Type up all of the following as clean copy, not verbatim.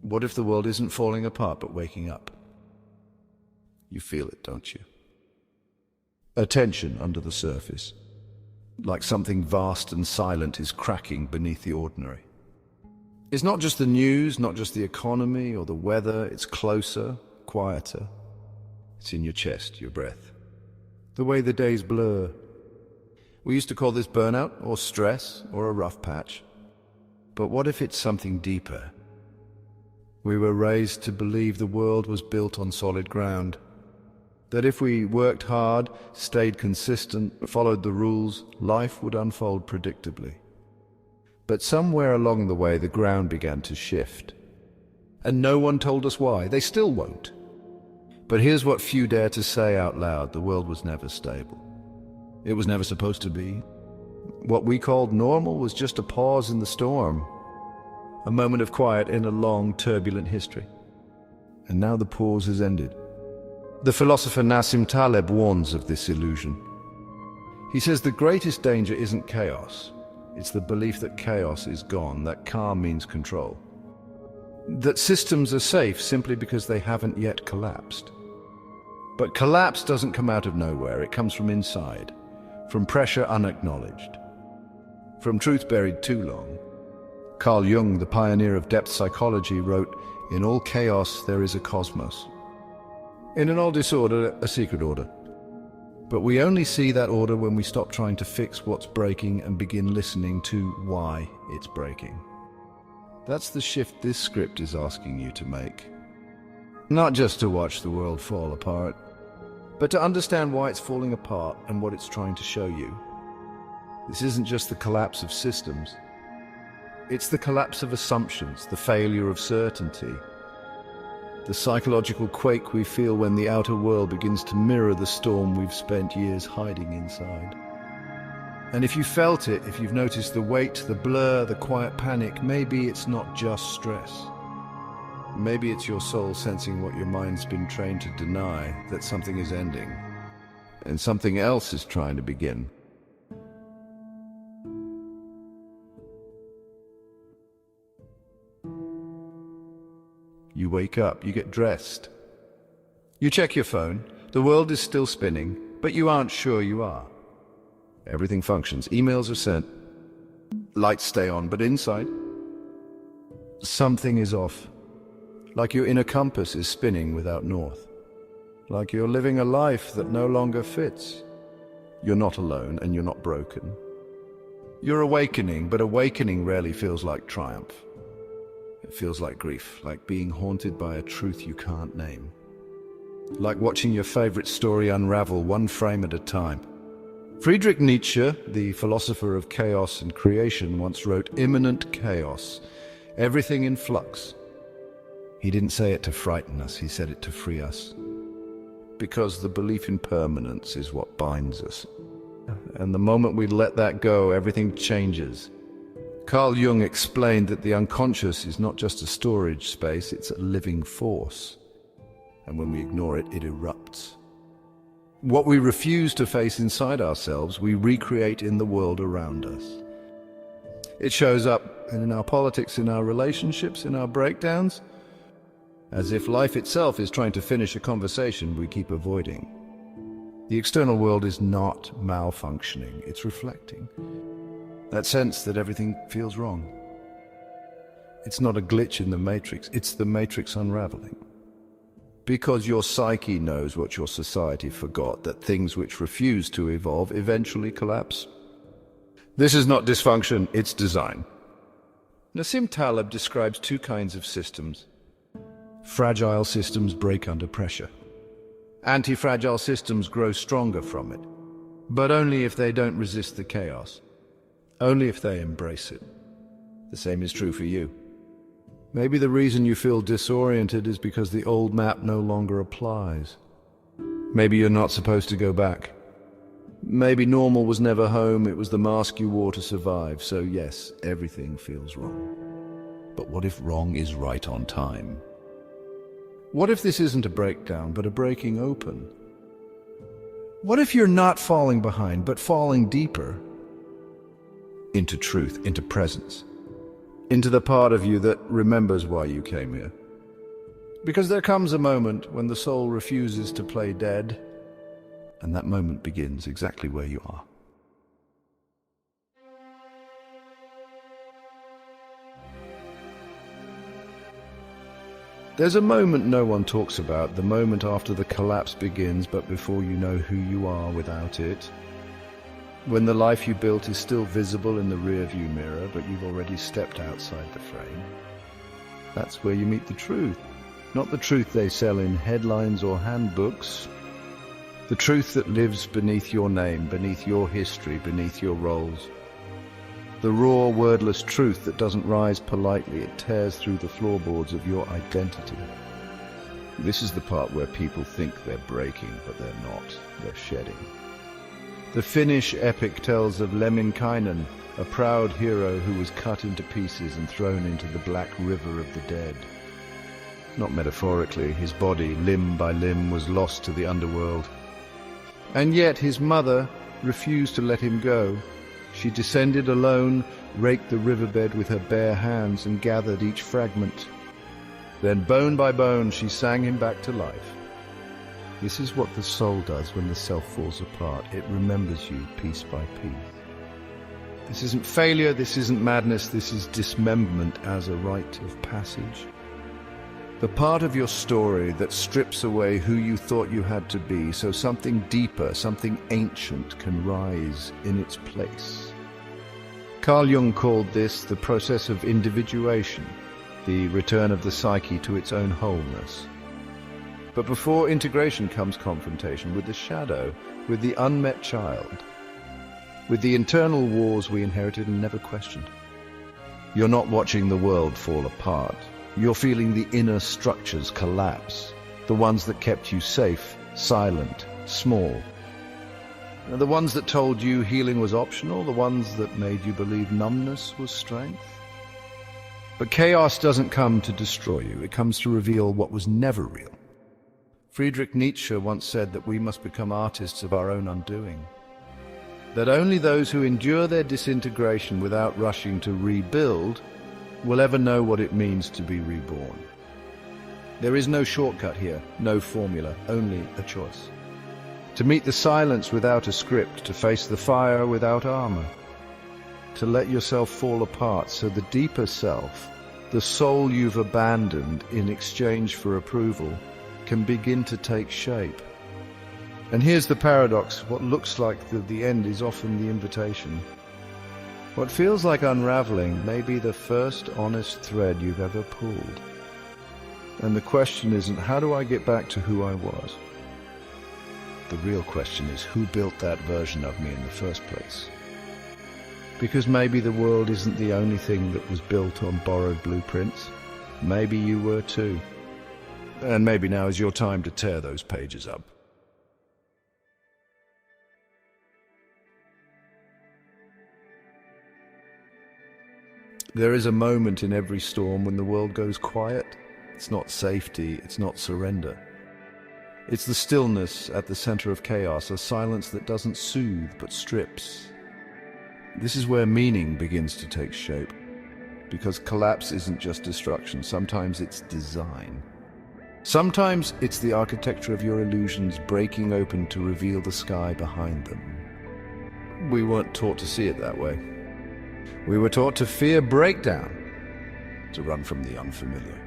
What if the world isn't falling apart but waking up? You feel it, don't you? A tension under the surface, like something vast and silent is cracking beneath the ordinary. It's not just the news, not just the economy or the weather, it's closer, quieter. It's in your chest, your breath. The way the days blur. We used to call this burnout, or stress, or a rough patch. But what if it's something deeper? We were raised to believe the world was built on solid ground. That if we worked hard, stayed consistent, followed the rules, life would unfold predictably. But somewhere along the way, the ground began to shift. And no one told us why. They still won't. But here's what few dare to say out loud: the world was never stable. It was never supposed to be. What we called normal was just a pause in the storm, a moment of quiet in a long, turbulent history. And now the pause has ended. The philosopher Nassim Taleb warns of this illusion. He says the greatest danger isn't chaos. It's the belief that chaos is gone, that calm means control. That systems are safe simply because they haven't yet collapsed. But collapse doesn't come out of nowhere. It comes from inside, from pressure unacknowledged, from truth buried too long. Carl Jung, the pioneer of depth psychology, wrote, "In all chaos there is a cosmos. In an all disorder, a secret order. But we only see that order when we stop trying to fix what's breaking and begin listening to why it's breaking." That's the shift this script is asking you to make. Not just to watch the world fall apart, but to understand why it's falling apart and what it's trying to show you. This isn't just the collapse of systems. It's the collapse of assumptions, the failure of certainty, the psychological quake we feel when the outer world begins to mirror the storm we've spent years hiding inside. And if you felt it, if you've noticed the weight, the blur, the quiet panic, maybe it's not just stress. Maybe it's your soul sensing what your mind's been trained to deny, that something is ending, and something else is trying to begin. You wake up, you get dressed. You check your phone. The world is still spinning, but you aren't sure you are. Everything functions. Emails are sent. Lights stay on, but inside, something is off. Like your inner compass is spinning without north. Like you're living a life that no longer fits. You're not alone, and you're not broken. You're awakening, but awakening rarely feels like triumph. It feels like grief, like being haunted by a truth you can't name. Like watching your favorite story unravel one frame at a time. Friedrich Nietzsche, the philosopher of chaos and creation, once wrote, "Imminent chaos, everything in flux." He didn't say it to frighten us, he said it to free us. Because the belief in permanence is what binds us. And the moment we let that go, everything changes. Carl Jung explained that the unconscious is not just a storage space, it's a living force. And when we ignore it, it erupts. What we refuse to face inside ourselves, we recreate in the world around us. It shows up in our politics, in our relationships, in our breakdowns, as if life itself is trying to finish a conversation we keep avoiding. The external world is not malfunctioning, it's reflecting. That sense that everything feels wrong. It's not a glitch in the matrix, it's the matrix unraveling. Because your psyche knows what your society forgot, that things which refuse to evolve eventually collapse. This is not dysfunction, it's design. Nassim Taleb describes two kinds of systems. Fragile systems break under pressure. Anti-fragile systems grow stronger from it, but only if they don't resist the chaos. Only if they embrace it. The same is true for you. Maybe the reason you feel disoriented is because the old map no longer applies. Maybe you're not supposed to go back. Maybe normal was never home, it was the mask you wore to survive. So yes, everything feels wrong. But what if wrong is right on time? What if this isn't a breakdown, but a breaking open? What if you're not falling behind, but falling deeper? Into truth, into presence. into the part of you that remembers why you came here. Because there comes a moment when the soul refuses to play dead, and that moment begins exactly where you are. There's a moment no one talks about, the moment after the collapse begins, but before you know who you are without it. When the life you built is still visible in the rearview mirror, but you've already stepped outside the frame. That's where you meet the truth. Not the truth they sell in headlines or handbooks. The truth that lives beneath your name, beneath your history, beneath your roles. The raw, wordless truth that doesn't rise politely, it tears through the floorboards of your identity. This is the part where people think they're breaking, but they're not. They're shedding. The Finnish epic tells of Lemminkainen, a proud hero who was cut into pieces and thrown into the black river of the dead. Not metaphorically, his body, limb by limb, was lost to the underworld. And yet his mother refused to let him go. She descended alone, raked the riverbed with her bare hands and gathered each fragment. Then bone by bone she sang him back to life. This is what the soul does when the self falls apart. It remembers you piece by piece. This isn't failure, this isn't madness, this is dismemberment as a rite of passage. The part of your story that strips away who you thought you had to be, so something deeper, something ancient can rise in its place. Carl Jung called this the process of individuation, the return of the psyche to its own wholeness. But before integration comes confrontation with the shadow, with the unmet child, with the internal wars we inherited and never questioned. You're not watching the world fall apart. You're feeling the inner structures collapse, the ones that kept you safe, silent, small. The ones that told you healing was optional, the ones that made you believe numbness was strength. But chaos doesn't come to destroy you, it comes to reveal what was never real. Friedrich Nietzsche once said that we must become artists of our own undoing. That only those who endure their disintegration without rushing to rebuild will ever know what it means to be reborn. There is no shortcut here, no formula, only a choice. To meet the silence without a script, to face the fire without armor. To let yourself fall apart so the deeper self, the soul you've abandoned in exchange for approval, can begin to take shape. And here's the paradox, what looks like the end is often the invitation. What feels like unraveling may be the first honest thread you've ever pulled. And the question isn't, how do I get back to who I was? The real question is, who built that version of me in the first place? Because maybe the world isn't the only thing that was built on borrowed blueprints. Maybe you were too. And maybe now is your time to tear those pages up. There is a moment in every storm when the world goes quiet. It's not safety, it's not surrender. It's the stillness at the center of chaos, a silence that doesn't soothe but strips. This is where meaning begins to take shape. Because collapse isn't just destruction, sometimes it's design. Sometimes it's the architecture of your illusions breaking open to reveal the sky behind them. We weren't taught to see it that way. We were taught to fear breakdown, to run from the unfamiliar,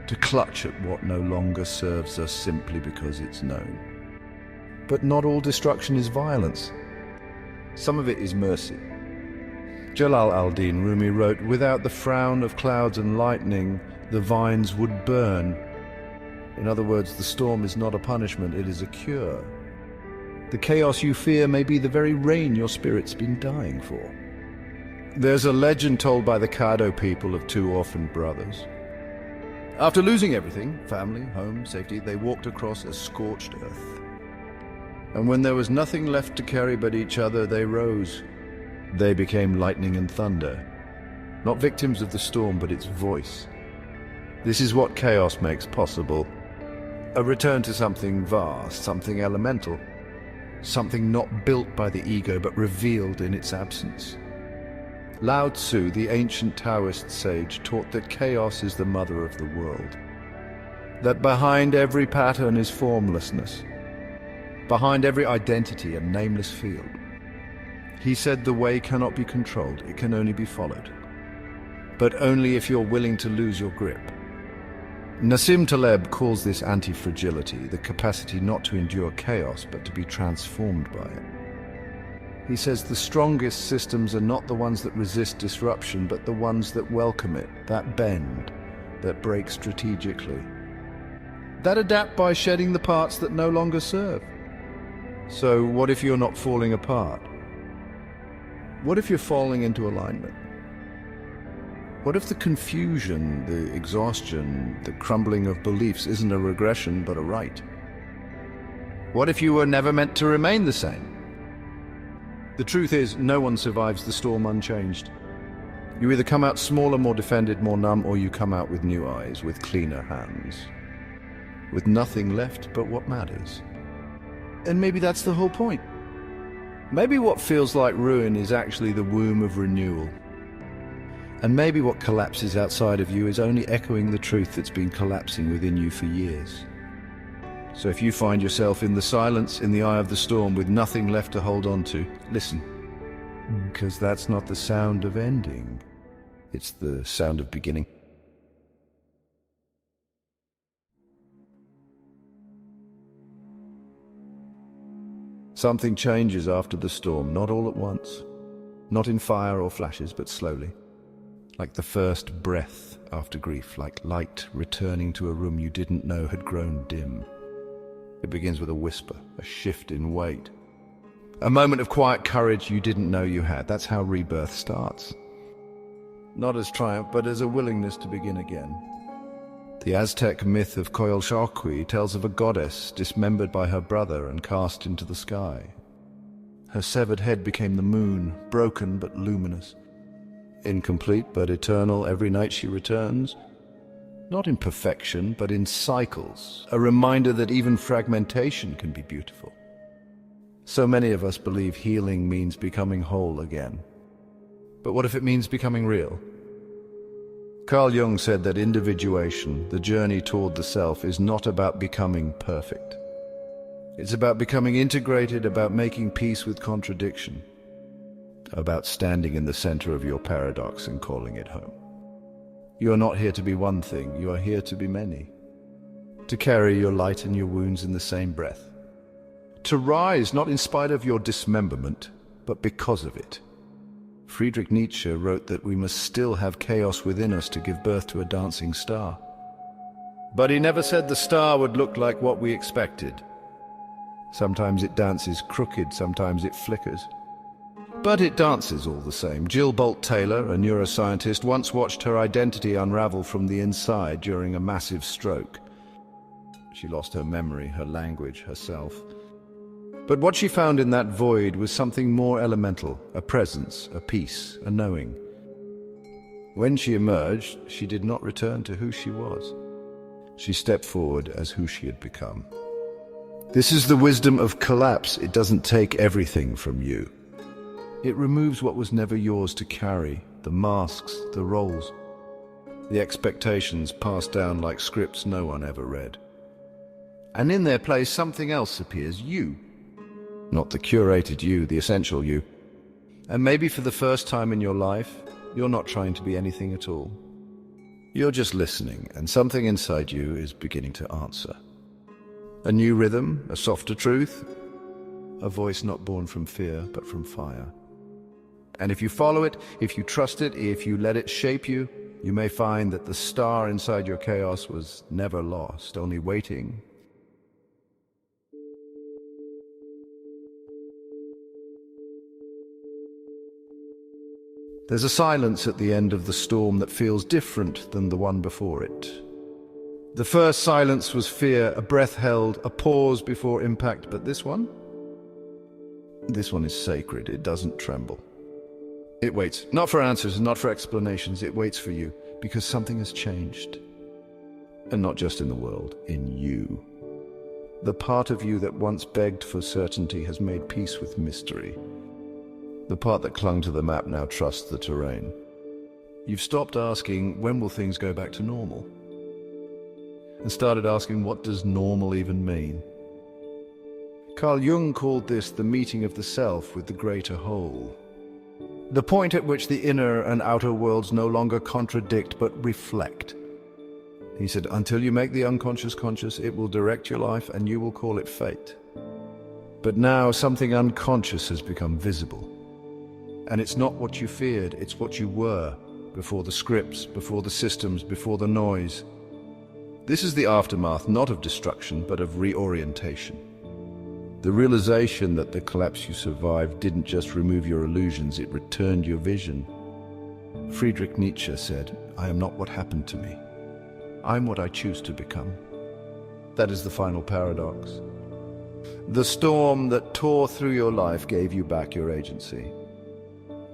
to clutch at what no longer serves us simply because it's known. But not all destruction is violence. Some of it is mercy. Jalal al-Din Rumi wrote, "Without the frown of clouds and lightning, the vines would burn." In other words, the storm is not a punishment, it is a cure. The chaos you fear may be the very rain your spirit's been dying for. There's a legend told by the Caddo people of two orphaned brothers. After losing everything, family, home, safety, they walked across a scorched earth. And when there was nothing left to carry but each other, they rose. They became lightning and thunder. Not victims of the storm, but its voice. This is what chaos makes possible. A return to something vast, something elemental. Something not built by the ego, but revealed in its absence. Lao Tzu, the ancient Taoist sage, taught that chaos is the mother of the world. That behind every pattern is formlessness. Behind every identity, a nameless field. He said the way cannot be controlled, it can only be followed. But only if you're willing to lose your grip. Nassim Taleb calls this anti-fragility, the capacity not to endure chaos, but to be transformed by it. He says the strongest systems are not the ones that resist disruption, but the ones that welcome it, that bend, that break strategically, that adapt by shedding the parts that no longer serve. So what if you're not falling apart? What if you're falling into alignment? What if the confusion, the exhaustion, the crumbling of beliefs isn't a regression but a right? What if you were never meant to remain the same? The truth is, no one survives the storm unchanged. You either come out smaller, more defended, more numb, or you come out with new eyes, with cleaner hands, with nothing left but what matters. And maybe that's the whole point. Maybe what feels like ruin is actually the womb of renewal. And maybe what collapses outside of you is only echoing the truth that's been collapsing within you for years. So if you find yourself in the silence, in the eye of the storm, with nothing left to hold on to, listen. Because that's not the sound of ending. It's the sound of beginning. Something changes after the storm, not all at once. Not in fire or flashes, but slowly. Like the first breath after grief, like light returning to a room you didn't know had grown dim. It begins with a whisper, a shift in weight. A moment of quiet courage you didn't know you had. That's how rebirth starts. Not as triumph, but as a willingness to begin again. The Aztec myth of Coyolxauhqui tells of a goddess dismembered by her brother and cast into the sky. Her severed head became the moon, broken but luminous. Incomplete but eternal, every night she returns. Not in perfection, but in cycles. A reminder that even fragmentation can be beautiful. So many of us believe healing means becoming whole again. But what if it means becoming real? Carl Jung said that individuation, the journey toward the self, is not about becoming perfect. It's about becoming integrated, about making peace with contradiction, about standing in the center of your paradox and calling it home. You are not here to be one thing, you are here to be many. To carry your light and your wounds in the same breath. To rise not in spite of your dismemberment, but because of it. Friedrich Nietzsche wrote that we must still have chaos within us to give birth to a dancing star. But he never said the star would look like what we expected. Sometimes it dances crooked, sometimes it flickers. But it dances all the same. Jill Bolt Taylor, a neuroscientist, once watched her identity unravel from the inside during a massive stroke. She lost her memory, her language, herself. But what she found in that void was something more elemental, a presence, a peace, a knowing. When she emerged, she did not return to who she was. She stepped forward as who she had become. This is the wisdom of collapse. It doesn't take everything from you. It removes what was never yours to carry, the masks, the roles, the expectations passed down like scripts no one ever read. And in their place, something else appears, you. Not the curated you, the essential you. And maybe for the first time in your life, you're not trying to be anything at all. You're just listening, and something inside you is beginning to answer. A new rhythm, a softer truth, a voice not born from fear, but from fire. And if you follow it, if you trust it, if you let it shape you, you may find that the star inside your chaos was never lost, only waiting. There's a silence at the end of the storm that feels different than the one before it. The first silence was fear, a breath held, a pause before impact, but this one is sacred. It doesn't tremble. It waits, not for answers and not for explanations. It waits for you, because something has changed. And not just in the world, in you. The part of you that once begged for certainty has made peace with mystery. The part that clung to the map now trusts the terrain. You've stopped asking, when will things go back to normal? And started asking, what does normal even mean? Carl Jung called this the meeting of the self with the greater whole. The point at which the inner and outer worlds no longer contradict but reflect. He said, until you make the unconscious conscious, it will direct your life and you will call it fate. But now something unconscious has become visible. And it's not what you feared, it's what you were, before the scripts, before the systems, before the noise. This is the aftermath, not of destruction, but of reorientation. The realization that the collapse you survived didn't just remove your illusions, it returned your vision. Friedrich Nietzsche said, I am not what happened to me. I'm what I choose to become. That is the final paradox. The storm that tore through your life gave you back your agency.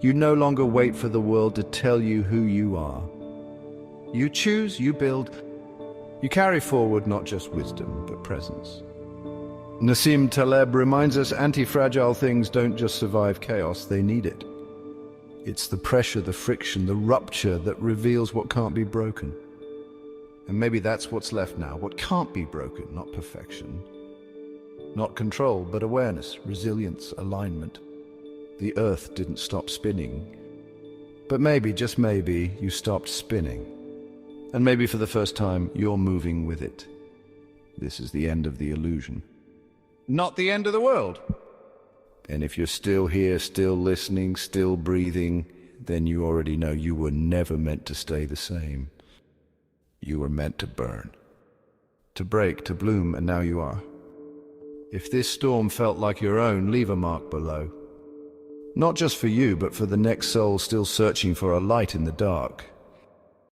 You no longer wait for the world to tell you who you are. You choose, you build, you carry forward not just wisdom, but presence. Nassim Taleb reminds us anti-fragile things don't just survive chaos, they need it. It's the pressure, the friction, the rupture that reveals what can't be broken. And maybe that's what's left now, what can't be broken, not perfection. Not control, but awareness, resilience, alignment. The earth didn't stop spinning. But maybe, just maybe, you stopped spinning. And maybe for the first time, you're moving with it. This is the end of the illusion. Not the end of the world. And if you're still here, still listening, still breathing, then you already know you were never meant to stay the same. You were meant to burn, to break, to bloom, and now you are. If this storm felt like your own, leave a mark below. Not just for you, but for the next soul still searching for a light in the dark.